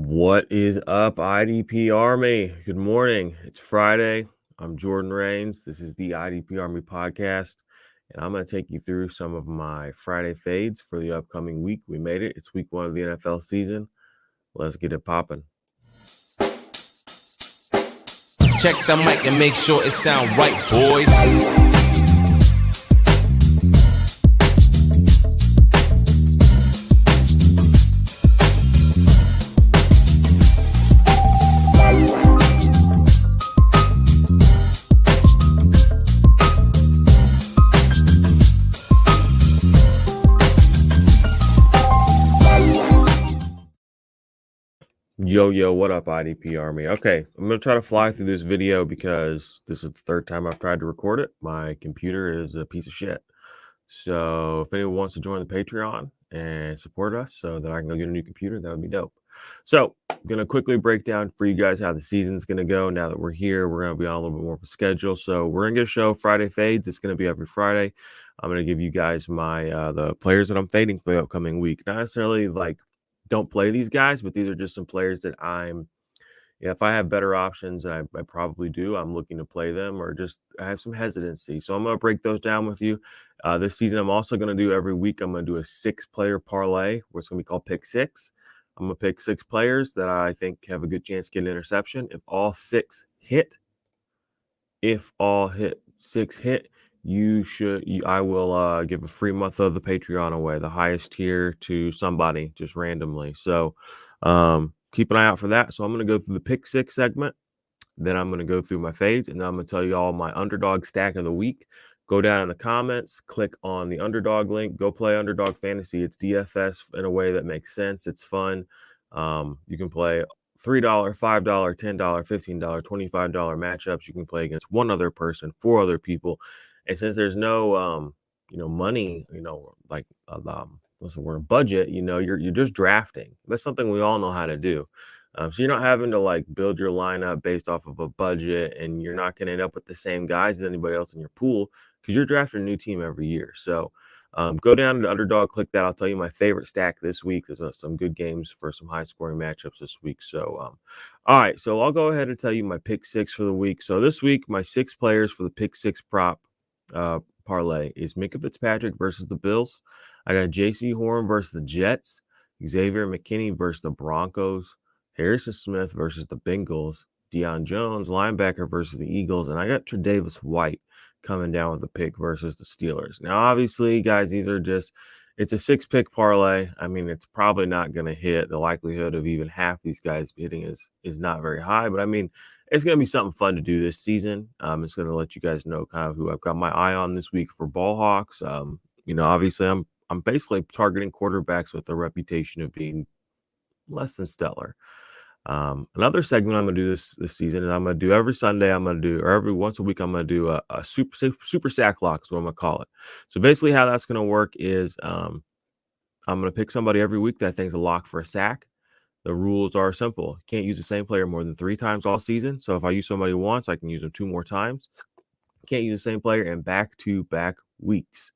What is up, IDP Army? Good morning. It's Friday. I'm Jordan Rains. This is the IDP Army podcast, and I'm going to take you through some of my Friday fades for the upcoming week. We made it. It's week 1 of the NFL season. Let's get it popping. Check the mic and make sure it sound right, boys. Yo, what up, IDP Army? Okay, I'm going to try to fly through this video because this is the third time I've tried to record it. My computer is a piece of shit. So if anyone wants to join the Patreon and support us so that I can go get a new computer, that would be dope. So I'm going to quickly break down for you guys how the season's going to go. Now that we're here, we're going to be on a little bit more of a schedule. So we're going to get a show Friday fades. It's going to be every Friday. I'm going to give you guys my the players that I'm fading for the upcoming week. Not necessarily like don't play these guys, but these are just some players that if I have better options, and I probably do, I'm looking to play them, or just I have some hesitancy. So I'm going to break those down with you. This season, I'm also going to do every week, I'm going to do a 6-player parlay, where it's going to be called Pick 6. I'm going to pick 6 players that I think have a good chance to get an interception. If all 6 hit, I will give a free month of the Patreon away, the highest tier to somebody just randomly. So keep an eye out for that. So I'm going to go through the pick 6 segment. Then I'm going to go through my fades, and then I'm going to tell you all my underdog stack of the week. Go down in the comments, click on the underdog link, go play Underdog Fantasy. It's DFS in a way that makes sense. It's fun. You can play $3, $5, $10, $15, $25 matchups. You can play against one other person, 4 other people. And since there's no money, like what's the word, budget, you're just drafting. That's something we all know how to do. So you're not having to like build your lineup based off of a budget, and you're not going to end up with the same guys as anybody else in your pool because you're drafting a new team every year. So go down to Underdog, click that. I'll tell you my favorite stack this week. There's some good games for some high-scoring matchups this week. So, all right. So I'll go ahead and tell you my pick 6 for the week. So this week, my 6 players for the pick 6 prop parlay is Minkah Fitzpatrick versus the Bills. I got J.C. Horn versus the Jets, Xavier McKinney versus the Broncos, Harrison Smith versus the Bengals, Deion Jones, linebacker versus the Eagles, and I got Tre'Davious White coming down with the pick versus the Steelers. Now, obviously, guys, it's a 6-pick parlay. I mean, it's probably not going to hit. The likelihood of even half these guys hitting is not very high, but I mean, it's going to be something fun to do this season. It's going to let you guys know kind of who I've got my eye on this week for ball hawks. Obviously, I'm basically targeting quarterbacks with a reputation of being less than stellar. Another segment I'm going to do this season, and I'm going to do every Sunday, or every once a week, I'm going to do a super sack lock is what I'm going to call it. So basically how that's going to work is I'm going to pick somebody every week that I think is a lock for a sack. The rules are simple. You can't use the same player more than 3 times all season. So if I use somebody once, I can use them 2 more times. You can't use the same player in back-to-back weeks.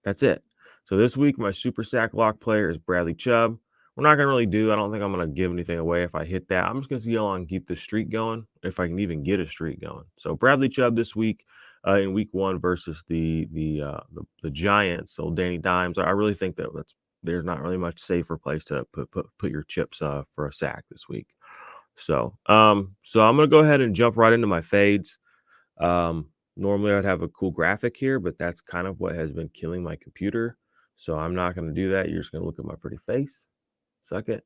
That's it. So this week, my super sack lock player is Bradley Chubb. We're not going to really I don't think I'm going to give anything away if I hit that. I'm just going to see how long I can keep the streak going, if I can even get a streak going. So Bradley Chubb this week in week 1 versus the Giants. So Danny Dimes, I really think that there's not really much safer place to put your chips for a sack this week. So I'm going to go ahead and jump right into my fades. Normally I'd have a cool graphic here, but that's kind of what has been killing my computer. So I'm not going to do that. You're just going to look at my pretty face. Suck it.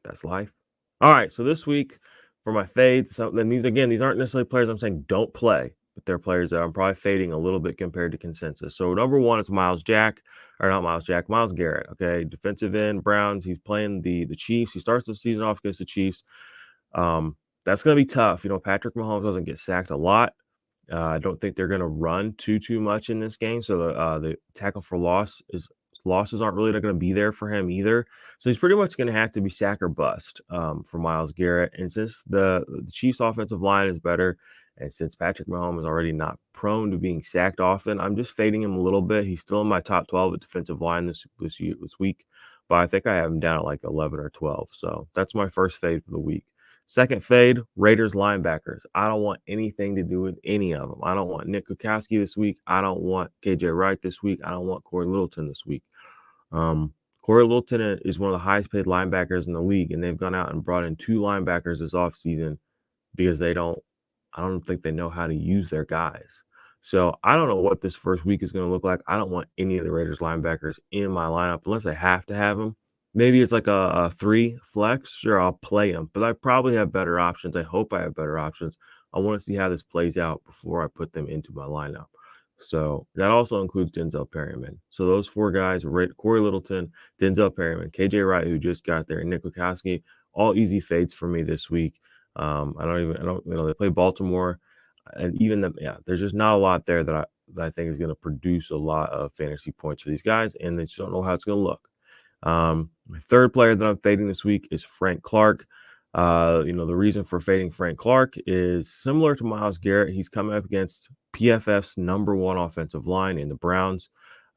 That's life. All right. So this week for my fades, these aren't necessarily players I'm saying don't play, but they're players that I'm probably fading a little bit compared to consensus. So number 1 is Myles Garrett. Okay. Defensive end, Browns. He's playing the Chiefs. He starts the season off against the Chiefs. That's going to be tough. Patrick Mahomes doesn't get sacked a lot. I don't think they're going to run too much in this game. So the tackle for losses aren't really going to be there for him either. So he's pretty much going to have to be sack or bust for Myles Garrett. And since the Chiefs offensive line is better, and since Patrick Mahomes is already not prone to being sacked often, I'm just fading him a little bit. He's still in my top 12 at defensive line this week. but I think I have him down at like 11 or 12. So that's my first fade for the week. Second fade, Raiders linebackers. I don't want anything to do with any of them. I don't want Nick Kukowski this week. I don't want KJ Wright this week. I don't want Corey Littleton this week. Corey Littleton is one of the highest paid linebackers in the league, and they've gone out and brought in 2 linebackers this offseason because I don't think they know how to use their guys. So I don't know what this first week is going to look like. I don't want any of the Raiders linebackers in my lineup unless I have to have them. Maybe it's like a 3 flex. Sure, I'll play them, but I probably have better options. I hope I have better options. I want to see how this plays out before I put them into my lineup. So that also includes Denzel Perryman. So those 4 guys, Corey Littleton, Denzel Perryman, KJ Wright, who just got there, and Nick Kukowski, all easy fades for me this week. They play Baltimore, and even there's just not a lot there that I think is going to produce a lot of fantasy points for these guys, and they just don't know how it's going to look. My third player that I'm fading this week is Frank Clark. The reason for fading Frank Clark is similar to Myles Garrett. He's coming up against PFF's number 1 offensive line in the Browns.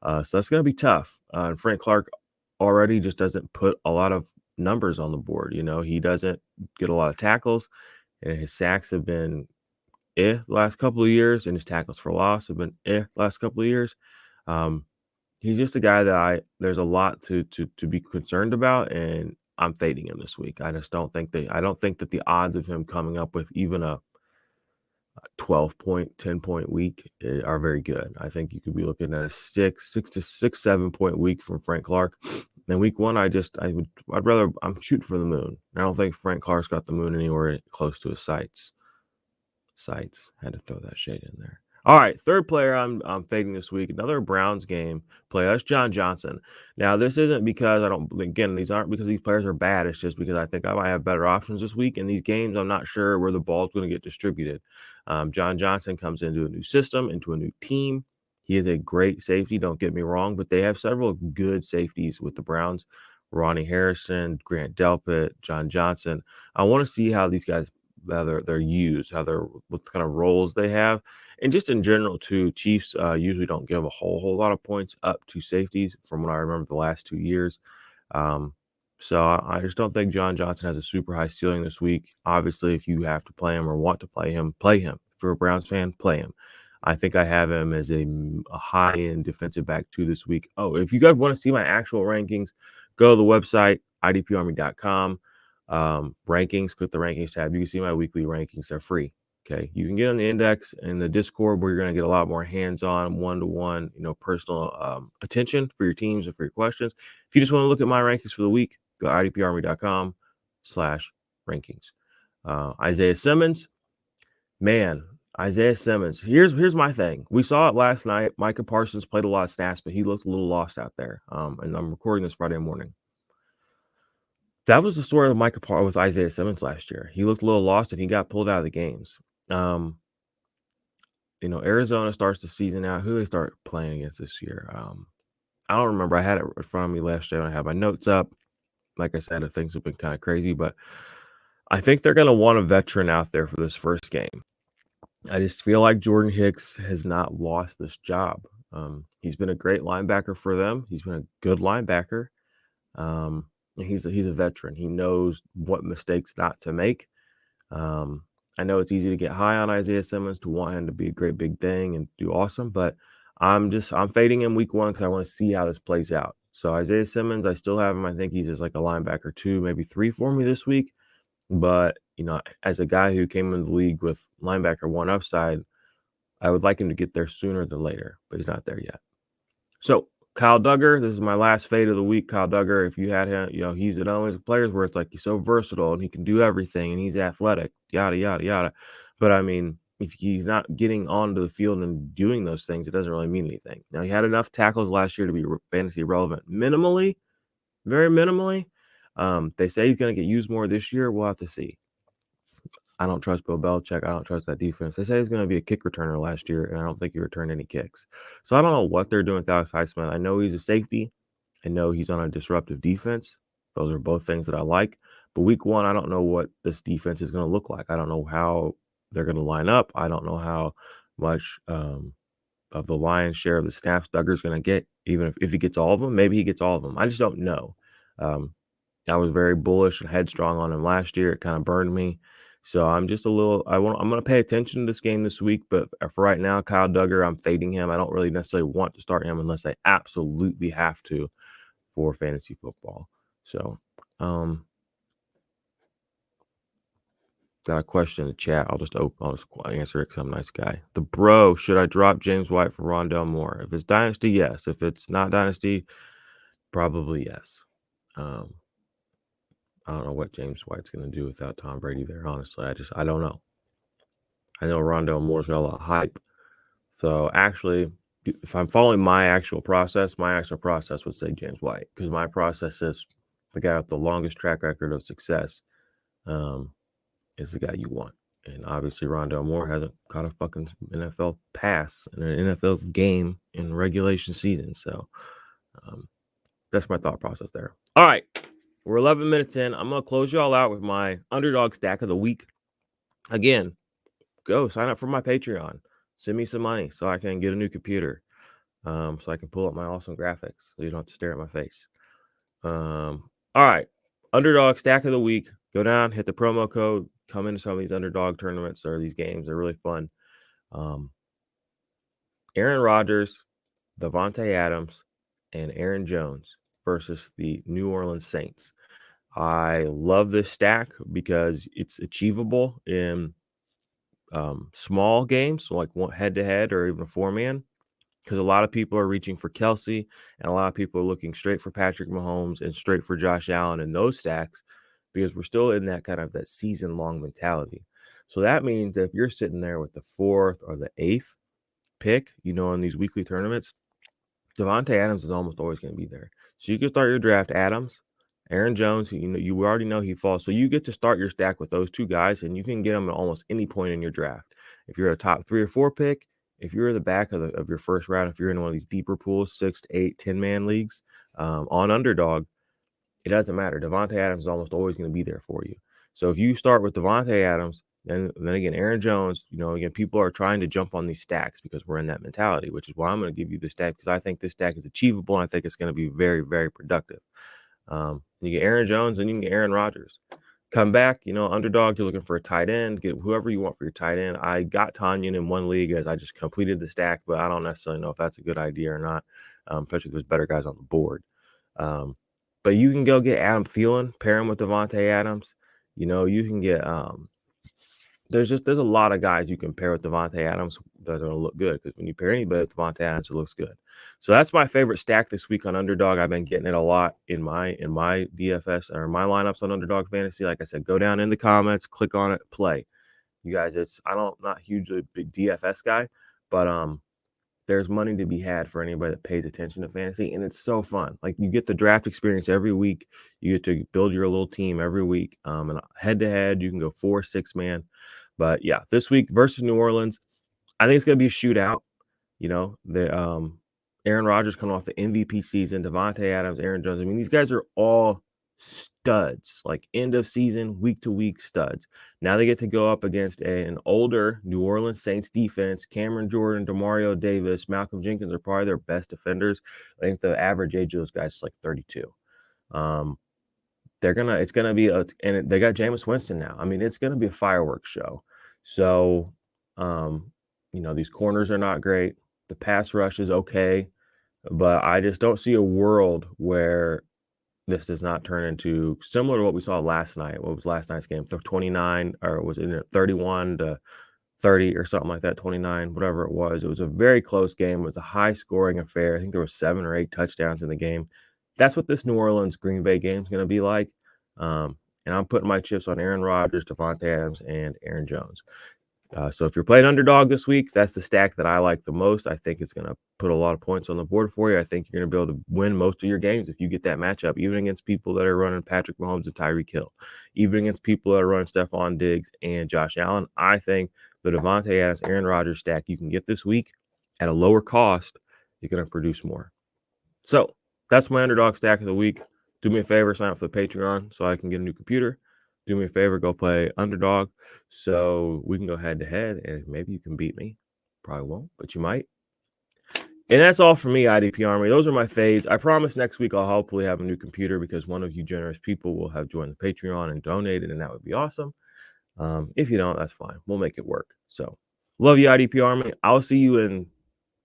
So that's going to be tough. And Frank Clark already just doesn't put a lot of numbers on the board. He doesn't get a lot of tackles, and his sacks have been the last couple of years, and his tackles for loss have been the last couple of years. He's just a guy that there's a lot to be concerned about, and I'm fading him this week. I just don't think that the odds of him coming up with even a 12-point, 10-point week are very good. I think you could be looking at a 7-point week from Frank Clark. And week 1, I'm shooting for the moon. I don't think Frank Clark's got the moon anywhere close to his sights. Had to throw that shade in there. All right, third player I'm fading this week, another Browns game player. That's John Johnson. Now, this isn't because these aren't because these players are bad. It's just because I think I might have better options this week. In these games, I'm not sure where the ball's going to get distributed. John Johnson comes into a new system, into a new team. He is a great safety, don't get me wrong, but they have several good safeties with the Browns. Ronnie Harrison, Grant Delpit, John Johnson. I want to see how these guys they're used, what kind of roles they have. And just in general, too, Chiefs usually don't give a whole lot of points up to safeties from what I remember the last 2 years. So I just don't think John Johnson has a super high ceiling this week. Obviously, if you have to play him or want to play him, play him. If you're a Browns fan, play him. I think I have him as a high-end defensive back 2 this week. Oh, if you guys want to see my actual rankings, go to the website, idparmy.com. Rankings, click the rankings tab. You can see my weekly rankings. They're free. Okay. You can get on the index and the Discord where you're going to get a lot more hands-on, one-to-one, personal attention for your teams and for your questions. If you just want to look at my rankings for the week, go to idparmy.com/rankings. Isaiah Simmons, man, Isaiah Simmons. Here's my thing. We saw it last night. Micah Parsons played a lot of snaps, but he looked a little lost out there. And I'm recording this Friday morning. That was the story of with Isaiah Simmons last year. He looked a little lost and he got pulled out of the games. Arizona starts the season out. Who do they start playing against this year? I don't remember. I had it in front of me last year and I had my notes up. Like I said, things have been kind of crazy, but I think they're going to want a veteran out there for this first game. I just feel like Jordan Hicks has not lost this job. He's been a great linebacker for them. He's been a good linebacker. He's a veteran. He knows what mistakes not to make. I know it's easy to get high on Isaiah Simmons, to want him to be a great big thing and do awesome, but I'm fading him week 1 because I want to see how this plays out. So Isaiah Simmons, I still have him. I think he's just like a linebacker 2, maybe 3 for me this week. But as a guy who came into the league with linebacker 1 upside, I would like him to get there sooner than later, but he's not there yet. So Kyle Duggar, this is my last fade of the week. Kyle Duggar, if you had him, he's one of those players where it's like he's so versatile and he can do everything and he's athletic, yada, yada, yada. But I mean, if he's not getting onto the field and doing those things, it doesn't really mean anything. Now, he had enough tackles last year to be fantasy relevant minimally, very minimally. They say he's going to get used more this year. We'll have to see. I don't trust Bill Belichick. I don't trust that defense. They say he's going to be a kick returner last year, and I don't think he returned any kicks. So I don't know what they're doing with Alex Highsmith. I know he's a safety. I know he's on a disruptive defense. Those are both things that I like. But week 1, I don't know what this defense is going to look like. I don't know how they're going to line up. I don't know how much of the lion's share of the snaps Duggar's going to get, even if he gets all of them. Maybe he gets all of them. I just don't know. I was very bullish and headstrong on him last year. It kind of burned me. So I'm just a little. I'm going to pay attention to this game this week. But for right now, Kyle Duggar, I'm fading him. I don't really necessarily want to start him unless I absolutely have to for fantasy football. So, got a question in the chat. I'll just answer it because I'm a nice guy. The bro, should I drop James White for Rondell Moore? If it's dynasty, yes. If it's not dynasty, probably yes. I don't know what James White's going to do without Tom Brady there. Honestly, I don't know. I know Rondell Moore's got a lot of hype. So actually, if I'm following my actual process would say James White, because my process is the guy with the longest track record of success is the guy you want. And obviously, Rondell Moore hasn't caught a fucking NFL pass in an NFL game in regulation season. So that's my thought process there. All right. We're 11 minutes in. I'm going to close you all out with my underdog stack of the week. Again, go sign up for my Patreon. Send me some money so I can get a new computer. So I can pull up my awesome graphics so you don't have to stare at my face. All right. Underdog stack of the week. Go down, hit the promo code, come into some of these underdog tournaments or these games. They're really fun. Aaron Rodgers, Davante Adams, and Aaron Jones versus the New Orleans Saints. I love this stack because it's achievable in small games, like one head-to-head or even a four-man, because a lot of people are reaching for Kelsey and a lot of people are looking straight for Patrick Mahomes and straight for Josh Allen in those stacks because we're still in that kind of that season-long mentality. So that means that if you're sitting there with the 4th or the 8th pick, in these weekly tournaments, Davante Adams is almost always going to be there. So you can start your draft Adams, Aaron Jones, you already know he falls. So you get to start your stack with those two guys, and you can get them at almost any point in your draft. If you're a top 3 or 4 pick, if you're in the back of your first round, if you're in one of these deeper pools, 6 to 8, 10-man leagues on Underdog, it doesn't matter. Davante Adams is almost always going to be there for you. So if you start with Davante Adams, then again, Aaron Jones, again, people are trying to jump on these stacks because we're in that mentality, which is why I'm going to give you this stack because I think this stack is achievable and I think it's going to be very, very productive. You get Aaron Jones and you can get Aaron Rodgers. Come back, Underdog, you're looking for a tight end. Get whoever you want for your tight end. I got Tanyan in one league as I just completed the stack, but I don't necessarily know if that's a good idea or not, especially if there's better guys on the board. But you can go get Adam Thielen, pair him with Davante Adams. You can get there's a lot of guys you can pair with Davante Adams that are going to look good because when you pair anybody with Davante Adams, it looks good. So that's my favorite stack this week on Underdog. I've been getting it a lot in my DFS or my lineups on Underdog Fantasy. Like I said, go down in the comments, click on it, play. You guys, not hugely big DFS guy, but there's money to be had for anybody that pays attention to fantasy, and it's so fun. Like you get the draft experience every week. You get to build your little team every week. And head to head, you can go 4, 6 man. But yeah, this week versus New Orleans, I think it's going to be a shootout. The Aaron Rodgers coming off the MVP season, Davante Adams, Aaron Jones. I mean, these guys are all studs, like end of season, week to week studs. Now they get to go up against an older New Orleans Saints defense. Cameron Jordan, Demario Davis, Malcolm Jenkins are probably their best defenders. I think the average age of those guys is like 32. It's gonna be and they got Jameis Winston now. I mean, it's gonna be a fireworks show. So, these corners are not great. The pass rush is okay, but I just don't see a world where this does not turn into similar to what we saw last night. What was last night's game? 29, or was it 31 to 30 or something like that, 29, whatever it was. It was a very close game. It was a high-scoring affair. I think there were 7 or 8 touchdowns in the game. That's what this New Orleans-Green Bay game is going to be like. And I'm putting my chips on Aaron Rodgers, Davante Adams, and Aaron Jones. So if you're playing Underdog this week, that's the stack that I like the most. I think it's going to put a lot of points on the board for you. I think you're going to be able to win most of your games if you get that matchup, even against people that are running Patrick Mahomes and Tyreek Hill, even against people that are running Stephon Diggs and Josh Allen. I think the Davante Adams, Aaron Rodgers stack you can get this week at a lower cost, you're going to produce more. So that's my Underdog stack of the week. Do me a favor, sign up for the Patreon so I can get a new computer. Do me a favor, go play Underdog so we can go head to head and maybe you can beat me. Probably won't, but you might. And that's all for me, IDP Army. Those are my fades. I promise next week I'll hopefully have a new computer because one of you generous people will have joined the Patreon and donated, and that would be awesome. If you don't, that's fine. We'll make it work. So love you, IDP Army. I'll see you in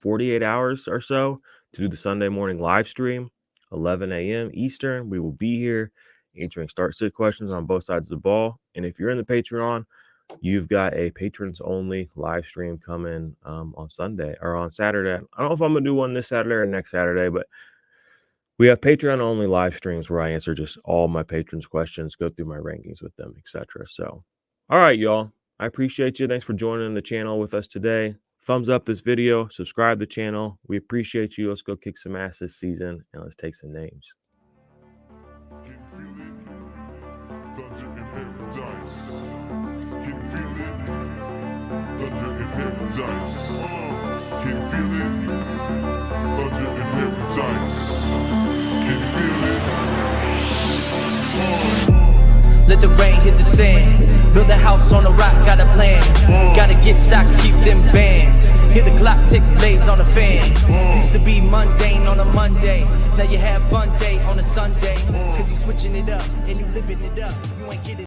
48 hours or so to do the Sunday morning live stream, 11 a.m. Eastern. We will be here answering start-sit questions on both sides of the ball. And if you're in the Patreon, you've got a patrons only live stream coming on Sunday or on Saturday. I don't know if I'm gonna do one this Saturday or next Saturday, but we have Patreon only live streams where I answer just all my patrons' questions, go through my rankings with them, etc. So, all right, y'all. I appreciate you. Thanks for joining the channel with us today. Thumbs up this video, subscribe to the channel. We appreciate you. Let's go kick some ass this season and let's take some names. Let the rain hit the sand. Build a house on a rock, got a plan. Gotta get stocks, keep them bands. Hear the clock tick, blades on the fan. Used to be mundane on a Monday. Now you have fun day on a Sunday. Cause you switching it up and you living it up. You ain't getting